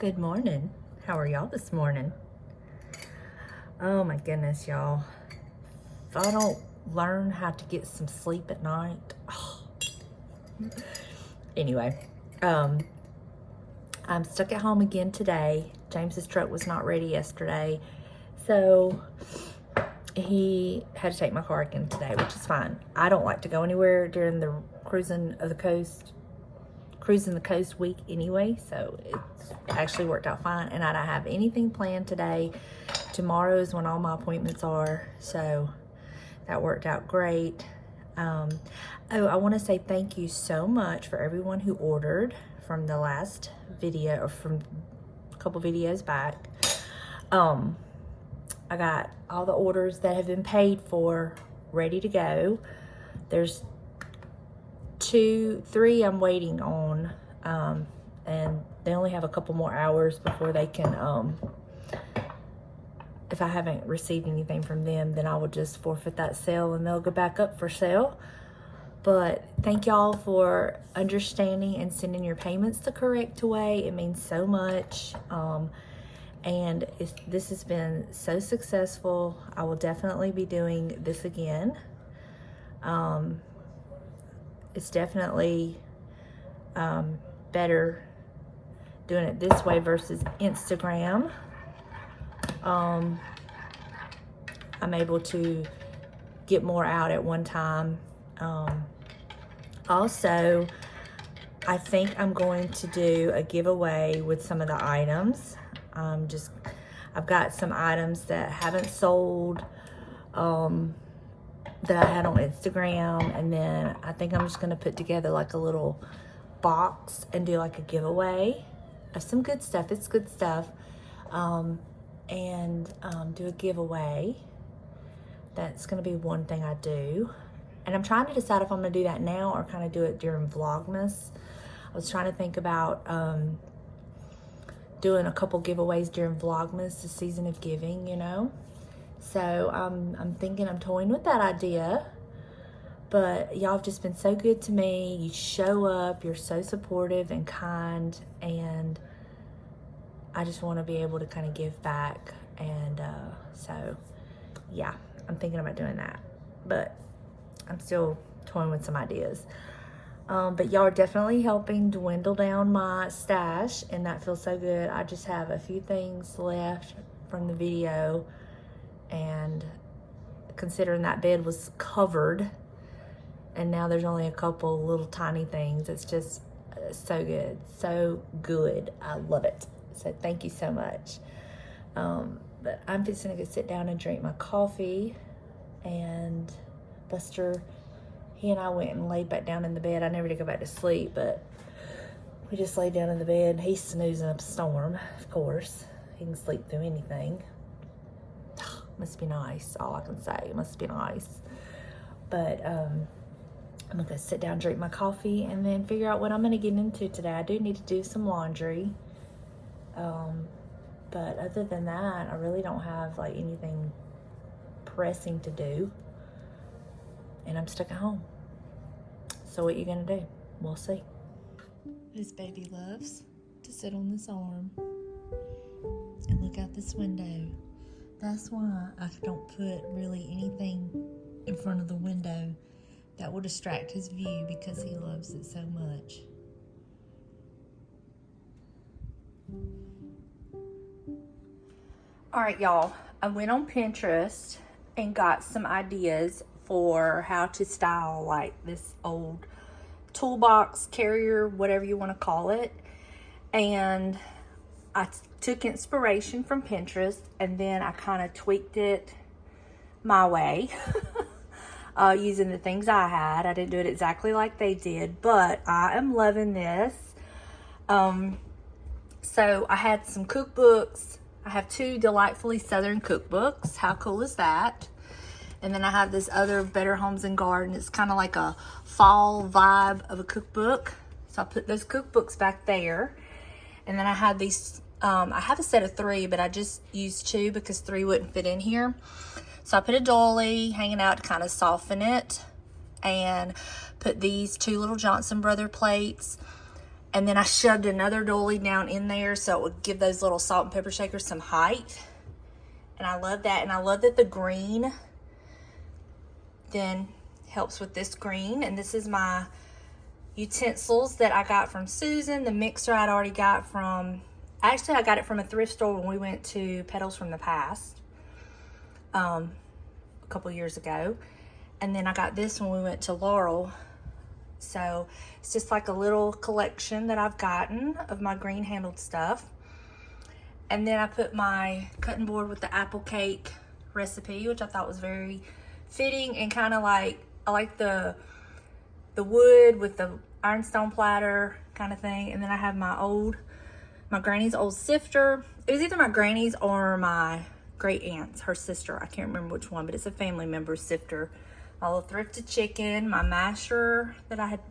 Good morning. How are y'all this morning? Oh my goodness, y'all. If I don't learn how to get some sleep at night. Anyway, I'm stuck at home again today. James's truck was not ready yesterday, so he had to take my car again today, which is fine. I don't like to go anywhere during the cruising the coast week anyway, so it's actually worked out fine, and I don't have anything planned today. Tomorrow is when all my appointments are, so that worked out great. Oh, I want to say thank you so much for everyone who ordered from the last video, or from a couple videos back. I got all the orders that have been paid for ready to go. There's 3 I'm waiting on, and they only have a couple more hours before they can, if I haven't received anything from them, then I will just forfeit that sale and they'll go back up for sale. But thank y'all for understanding and sending your payments the correct way. It means so much. And this has been so successful. I will definitely be doing this again. It's definitely better doing it this way versus Instagram. I'm able to get more out at one time. Also, I think I'm going to do a giveaway with some of the items. I've got some items that haven't sold, that I had on Instagram, and then I think I'm just gonna put together like a little box and do like a giveaway of some good stuff. It's good stuff. Do a giveaway. That's gonna be one thing I do. And I'm trying to decide if I'm gonna do that now or kind of do it during Vlogmas. I was trying to think about doing a couple giveaways during Vlogmas, the season of giving, you know. So I'm thinking, I'm toying with that idea. But y'all have just been so good to me. You show up, you're so supportive and kind, and I just want to be able to kind of give back. And so yeah, I'm thinking about doing that, but I'm still toying with some ideas. But y'all are definitely helping dwindle down my stash, and that feels so good. I just have a few things left from the video, and considering that bed was covered and now there's only a couple little tiny things, it's just so good, so good. I love it. So thank you so much. But I'm just gonna go sit down and drink my coffee. And Buster, he and I went and laid back down in the bed. I never did go back to sleep, but we just laid down in the bed. He's snoozing up a storm, of course. He can sleep through anything. Must be nice, all I can say. It must be nice. But I'm gonna go sit down, drink my coffee, and then figure out what I'm gonna get into today. I do need to do some laundry. But other than that, I really don't have like anything pressing to do. And I'm stuck at home. So what you gonna do? We'll see. This baby loves to sit on this arm and look out this window. That's why I don't put really anything in front of the window that will distract his view, because he loves it so much. All right, y'all, I went on Pinterest and got some ideas for how to style like this old toolbox, carrier, whatever you want to call it. And I took inspiration from Pinterest, and then I kind of tweaked it my way using the things I had. I didn't do it exactly like they did, but I am loving this. So I had some cookbooks. I have 2 Delightfully Southern cookbooks. How cool is that? And then I have this other Better Homes and Garden. It's kind of like a fall vibe of a cookbook. So I put those cookbooks back there. And then I had these, I have a set of 3, but I just used 2 because 3 wouldn't fit in here. So I put a dolly hanging out to kind of soften it, and put these 2 little Johnson Brother plates. And then I shoved another dolly down in there so it would give those little salt and pepper shakers some height. And I love that. And I love that the green then helps with this green. And this is my utensils that I got from Susan. The mixer I'd already got from, actually I got it from a thrift store when we went to Petals from the Past a couple years ago. And then I got this when we went to Laurel. So it's just like a little collection that I've gotten of my green handled stuff. And then I put my cutting board with the apple cake recipe, which I thought was very fitting and kind of like, I like the wood with the ironstone platter kind of thing. And then I have my granny's old sifter. It was either my granny's or my great aunt's, her sister. I can't remember which one, but it's a family member's sifter. My little thrifted chicken, my masher that I had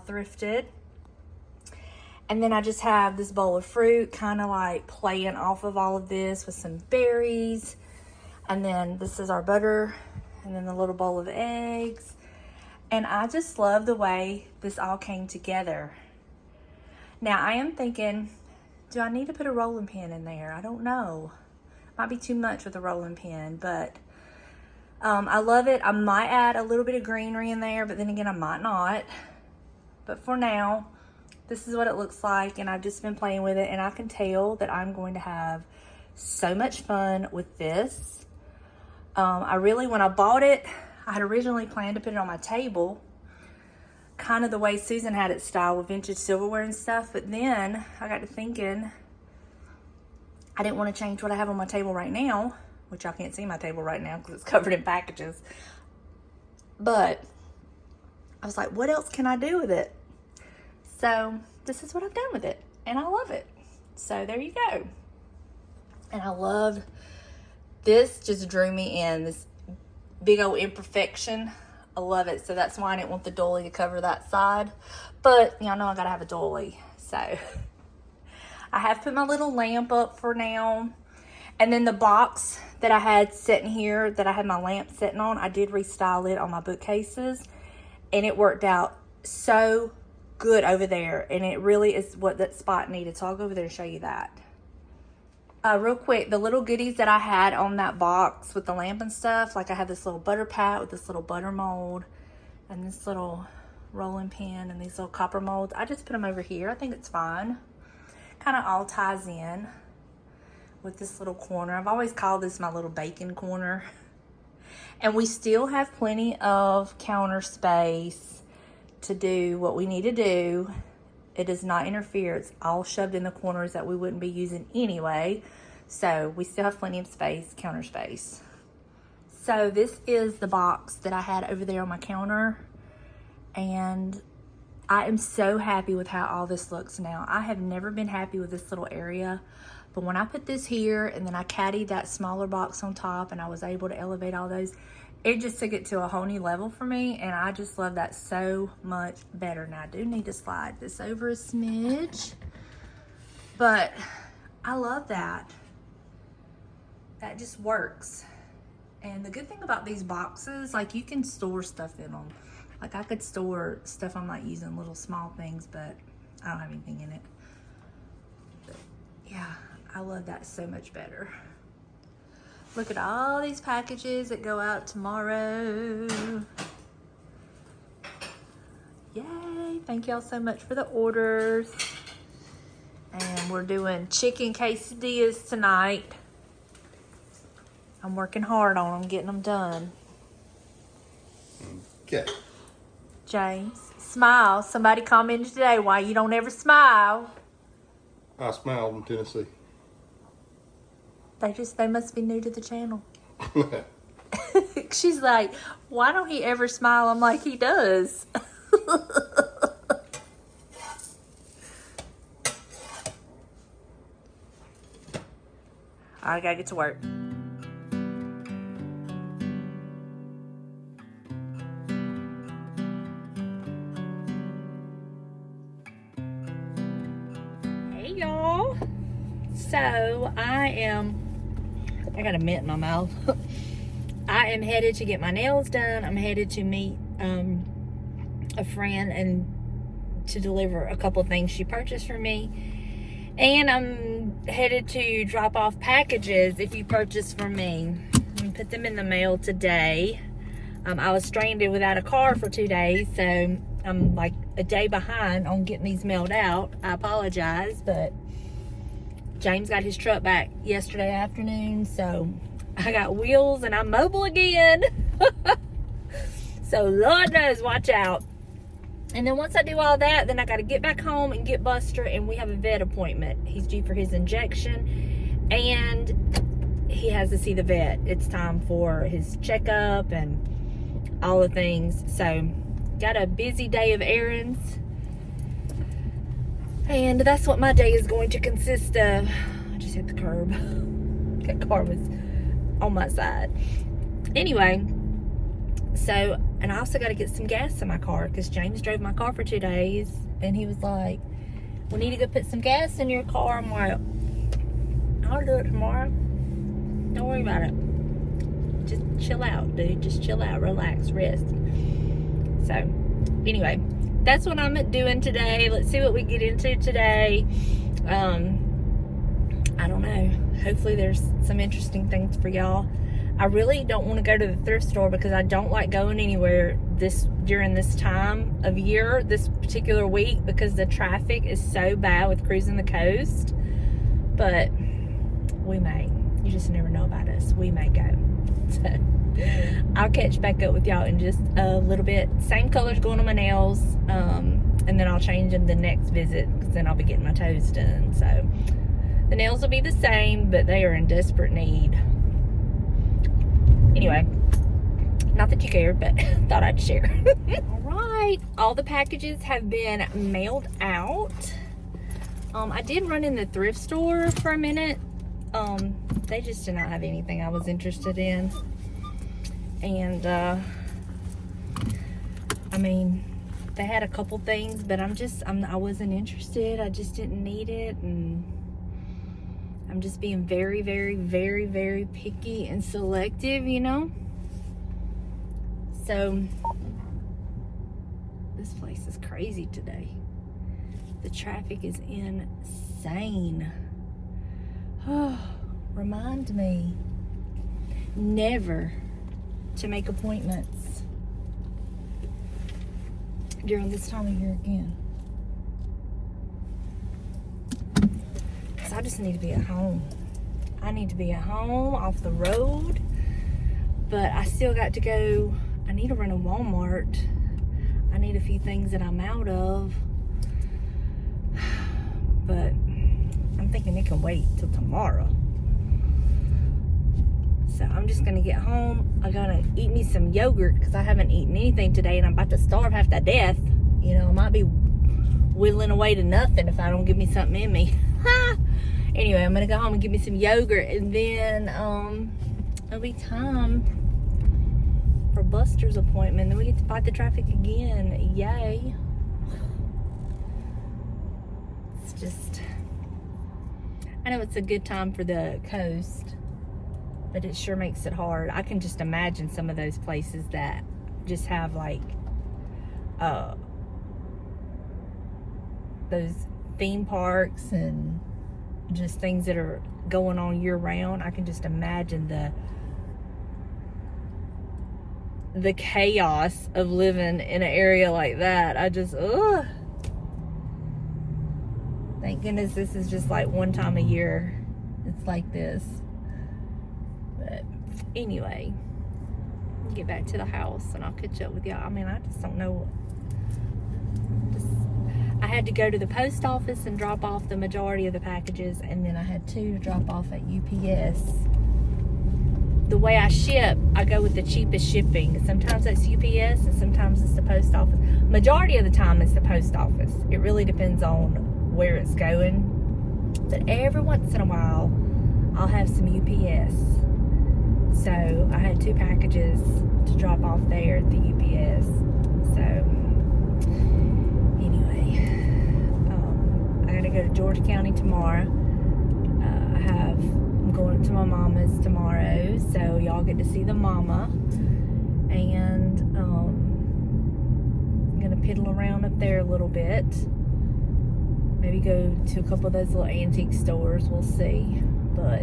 thrifted. And then I just have this bowl of fruit, kind of like playing off of all of this with some berries. And then this is our butter, and then the little bowl of eggs. And I just love the way this all came together. Now I am thinking, do I need to put a rolling pin in there? I don't know. Might be too much with a rolling pin, but I love it. I might add a little bit of greenery in there, but then again, I might not. But for now, this is what it looks like, and I've just been playing with it, and I can tell that I'm going to have so much fun with this. When I bought it, I had originally planned to put it on my table, kind of the way Susan had it styled with vintage silverware and stuff, but then I got to thinking, I didn't want to change what I have on my table right now, which y'all can't see my table right now because it's covered in packages. But I was like, what else can I do with it? So this is what I've done with it, and I love it. So there you go. And I love this, just drew me in, this big old imperfection. I love it. So that's why I didn't want the dolly to cover that side. But y'all know I gotta have a dolly. So I have put my little lamp up for now. And then the box that I had sitting here, that I had my lamp sitting on, I did restyle it on my bookcases. And it worked out so good over there, and it really is what that spot needed. So I'll go over there and show you that. Real quick, the little goodies that I had on that box with the lamp and stuff, like I have this little butter pat with this little butter mold and this little rolling pin and these little copper molds. I just put them over here. I think it's fine. Kind of all ties in with this little corner. I've always called this my little bacon corner. And we still have plenty of counter space to do what we need to do. It does not interfere. It's all shoved in the corners that we wouldn't be using anyway. So we still have plenty of space, counter space. So this is the box that I had over there on my counter. And I am so happy with how all this looks now. I have never been happy with this little area. But when I put this here and then I caddied that smaller box on top and I was able to elevate all those, it just took it to a whole new level for me, and I just love that so much better. Now I do need to slide this over a smidge, but I love that. That just works. And the good thing about these boxes, like you can store stuff in them. Like I could store stuff I'm not using, little small things, but I don't have anything in it. But yeah, I love that so much better. Look at all these packages that go out tomorrow. Yay, thank y'all so much for the orders. And we're doing chicken quesadillas tonight. I'm working hard on them, getting them done. Okay. James, smile. Somebody commented today why you don't ever smile. I smiled in Tennessee. They must be new to the channel. She's like, why don't he ever smile? I'm like, he does. I gotta get to work. Hey y'all. So I got a mint in my mouth. I am headed to get my nails done. I'm headed to meet a friend and to deliver a couple things she purchased for me. And I'm headed to drop off packages if you purchase from me. I'm gonna put them in the mail today. I was stranded without a car for 2 days, so I'm like a day behind on getting these mailed out. I apologize, but James got his truck back yesterday afternoon, so I got wheels and I'm mobile again. So Lord knows, watch out. And then once I do all that, then I got to get back home and get Buster, and we have a vet appointment. He's due for his injection, and he has to see the vet. It's time for his checkup and all the things. So got a busy day of errands, and that's what my day is going to consist of. I just hit the curb. That car was on my side. Anyway, so, and I also got to get some gas in my car because James drove my car for 2 days, and he was like, we need to go put some gas in your car. I'm like, I'll do it tomorrow. Don't worry about it. Just chill out, dude. Just chill out, relax, rest. So, anyway, that's what I'm doing today. Let's see what we get into today. I don't know. Hopefully there's some interesting things for y'all. I really don't want to go to the thrift store because I don't like going anywhere during this time of year, this particular week, because the traffic is so bad with cruising the coast. But we may. You just never know about us. We may go. So I'll catch back up with y'all in just a little bit. Same colors going on my nails, and then I'll change them the next visit because then I'll be getting my toes done. So the nails will be the same, but they are in desperate need. Anyway, not that you cared, but thought I'd share. All right, all the packages have been mailed out. I did run in the thrift store for a minute. They just did not have anything I was interested in. And, I mean, they had a couple things, but I wasn't interested. I just didn't need it, and I'm just being very, very, very, very picky and selective, you know? So, this place is crazy today. The traffic is insane. Oh, remind me never to make appointments during this time of year again. Because I just need to be at home. I need to be at home, off the road. But I still got to go. I need to run a Walmart. I need a few things that I'm out of. But I'm thinking it can wait till tomorrow. So I'm just gonna get home. I'm gonna eat me some yogurt because I haven't eaten anything today, and I'm about to starve half to death. You know, I might be whittling away to nothing if I don't give me something in me. Anyway, I'm gonna go home and get me some yogurt, and then it'll be time for Buster's appointment. Then we get to fight the traffic again. Yay. It's just, I know it's a good time for the coast, but it sure makes it hard. I can just imagine some of those places that just have like those theme parks and just things that are going on year round. I can just imagine the chaos of living in an area like that. I just, ugh. Thank goodness this is just like one time a year it's like this. But anyway, get back to the house and I'll catch up with y'all. I mean, I just don't know. I had to go to the post office and drop off the majority of the packages, and then I had 2 to drop off at UPS. The way I ship, I go with the cheapest shipping. Sometimes that's UPS and sometimes it's the post office. Majority of the time it's the post office. It really depends on where it's going. But every once in a while, I'll have some UPS. So I had 2 packages to drop off there at the UPS. So anyway, I gotta go to Georgia County tomorrow. I'm going to my mama's tomorrow, so y'all get to see the mama. And I'm gonna piddle around up there a little bit. Maybe go to a couple of those little antique stores. We'll see. But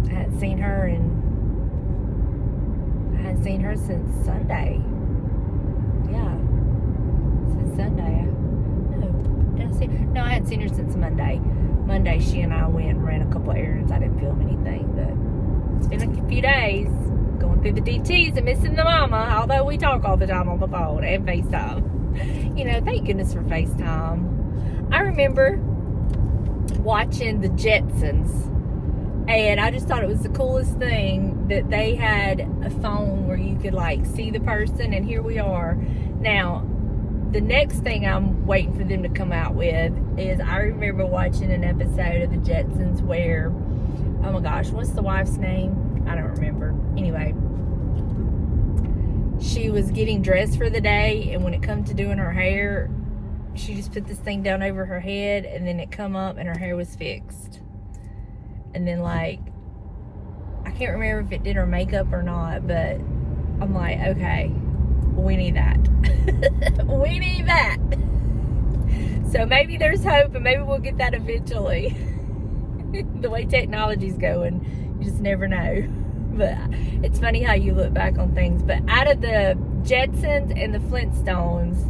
I hadn't seen her since Sunday. Yeah, since Sunday. No, I hadn't seen her since Monday. Monday, she and I went and ran a couple of errands. I didn't film anything, but it's been a few days going through the DTs and missing the mama, although we talk all the time on the phone and FaceTime. You know, thank goodness for FaceTime. I remember watching the Jetsons, and I just thought it was the coolest thing that they had a phone where you could like see the person, and here we are. Now, the next thing I'm waiting for them to come out with is, I remember watching an episode of the Jetsons where, oh my gosh, what's the wife's name? I don't remember. Anyway, she was getting dressed for the day, and when it come to doing her hair, she just put this thing down over her head, and then it come up and her hair was fixed. And then, like, I can't remember if it did her makeup or not, but I'm like, okay, we need that. We need that. So maybe there's hope, and maybe we'll get that eventually. The way technology's going, you just never know. But it's funny how you look back on things. But out of the Jetsons and the Flintstones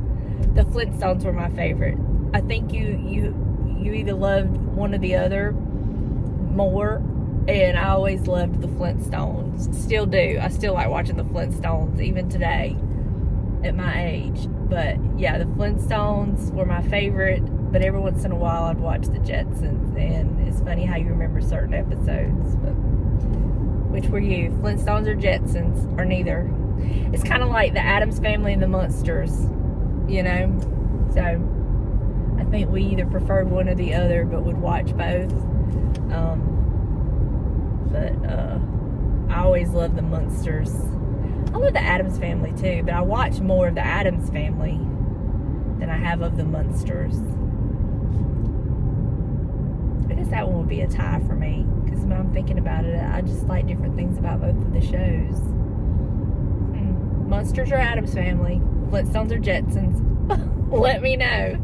were my favorite. I think you either loved one or the other more, and I always loved the Flintstones. Still do. I still like watching the Flintstones even today at my age. But yeah, the Flintstones were my favorite, but every once in a while I'd watch the Jetsons, and it's funny how you remember certain episodes. But which were you, Flintstones or Jetsons, or neither? It's kind of like the Addams Family and the Munsters, you know? So I think we either preferred one or the other, but would watch both. I always loved the Munsters. I love the Addams Family too, but I watch more of the Addams Family than I have of the Munsters. I guess that one would be a tie for me, because when I'm thinking about it, I just like different things about both of the shows. Munsters or Addams Family, Flintstones or Jetsons, let me know.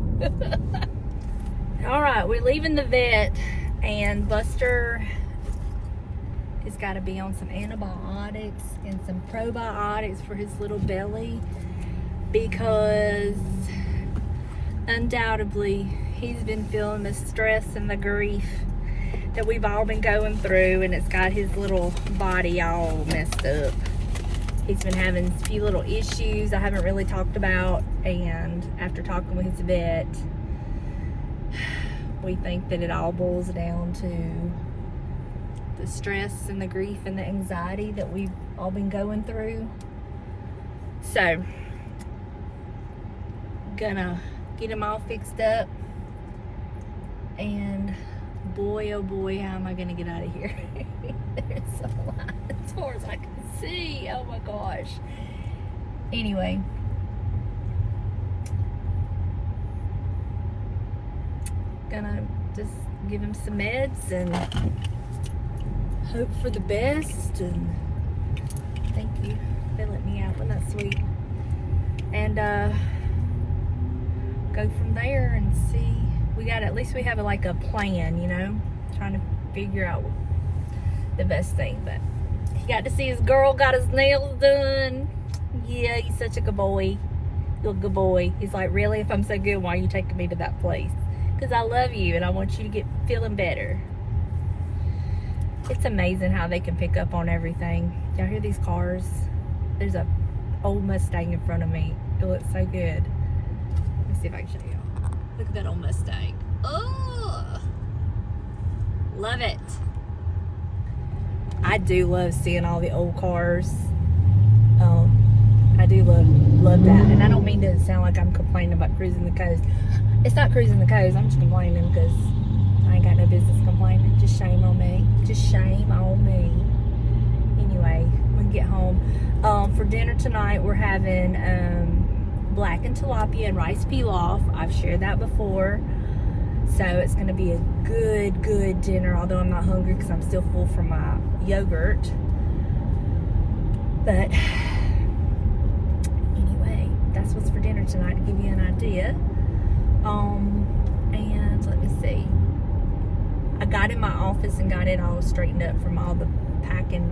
Alright, we're leaving the vet, and Buster has got to be on some antibiotics and some probiotics for his little belly, because undoubtedly he's been feeling the stress and the grief that we've all been going through, and it's got his little body all messed up. He's been having a few little issues I haven't really talked about, and after talking with his vet, we think that it all boils down to the stress and the grief and the anxiety that we've all been going through. So, gonna get him all fixed up, and boy, oh boy, how am I gonna get out of here? There's a lot as far as I can see. Oh my gosh. Anyway, gonna just give him some meds and hope for the best. And thank you, they let me out, wasn't that sweet? And go from there and see. We got, at least we have like a plan, you know, trying to figure out the best thing. But he got to see his girl got his nails done. Yeah, he's such a good boy. You're a good boy. He's like, really, if I'm so good, why are you taking me to that place? Because I love you and I want you to get feeling better. It's amazing how they can pick up on everything. Y'all hear these cars? There's a old Mustang in front of me. It looks so good. Let me see if I can show you. Look at that old Mustang. Oh, love it. I do love seeing all the old cars. I do love that. And I don't mean to sound like I'm complaining about cruising the coast. It's not cruising the coast. I'm just complaining because I ain't got no business complaining. Just shame on me. Just shame on me. Anyway, when we get home, for dinner tonight, we're having blackened tilapia and rice pilaf. I've shared that before. So it's going to be a good dinner, although I'm not hungry because I'm still full from my yogurt. But here tonight to give you an idea. And let me see. I got in my office and got it all straightened up from all the packing.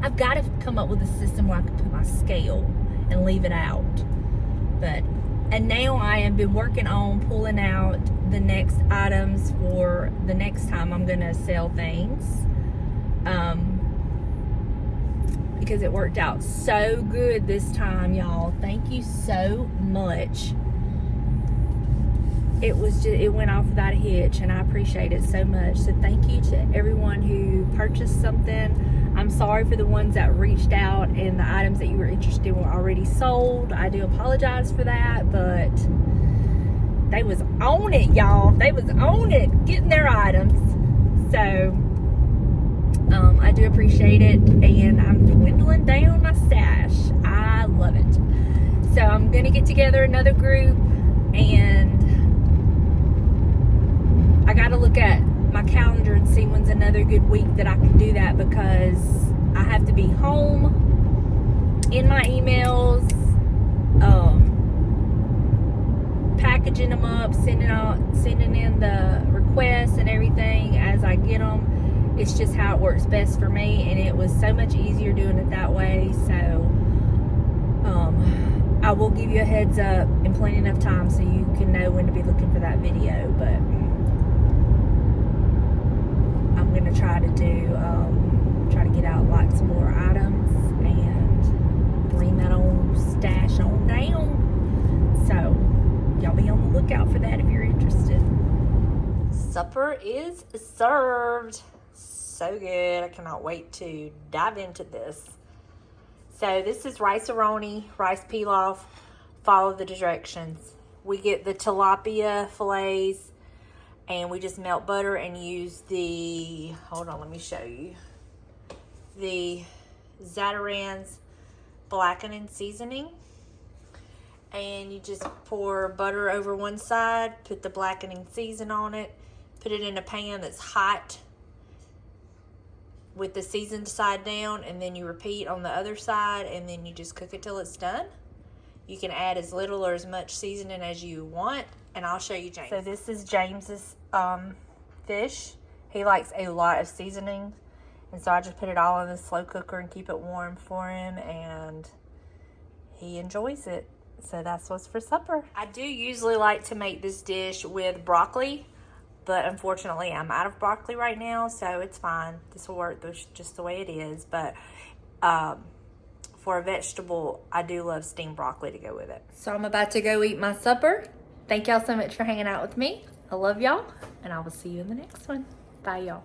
I've got to come up with a system where I can put my scale and leave it out. And now I have been working on pulling out the next items for the next time I'm gonna sell things. Because it worked out so good this time, y'all. Thank you so much. It went off without a hitch, and I appreciate it so much. So thank you to everyone who purchased something. I'm sorry for the ones that reached out and the items that you were interested in were already sold. I do apologize for that, but they was on it, y'all. They was on it, getting their items. So I do appreciate it, and I'm dwindling down my stash. I love it. So I'm gonna get together another group, and I gotta look at my calendar and see when's another good week that I can do that, because I have to be home in my emails, packaging them up, sending in the requests and everything as I get them. It's just how it works best for me, and it was so much easier doing it that way. So I will give you a heads up in plenty enough time so you can know when to be looking for that video. But I'm gonna try to get out lots more items and bring that old stash on down. So y'all be on the lookout for that if you're interested. Supper is served. So good. I cannot wait to dive into this. So this is rice-a-roni, rice pilaf. Follow the directions. We get the tilapia fillets, and we just melt butter and use the, hold on, let me show you, the Zatarain's blackening seasoning. And you just pour butter over one side, put the blackening season on it, put it in a pan that's hot with the seasoned side down, and then you repeat on the other side, and then you just cook it till it's done. You can add as little or as much seasoning as you want, and I'll show you James. So this is James's fish. He likes a lot of seasoning, and so I just put it all in the slow cooker and keep it warm for him, and he enjoys it. So that's what's for supper. I do usually like to make this dish with broccoli, but unfortunately I'm out of broccoli right now, so it's fine. This will work just the way it is. But for a vegetable, I do love steamed broccoli to go with it. So I'm about to go eat my supper. Thank y'all so much for hanging out with me. I love y'all, and I will see you in the next one. Bye, y'all.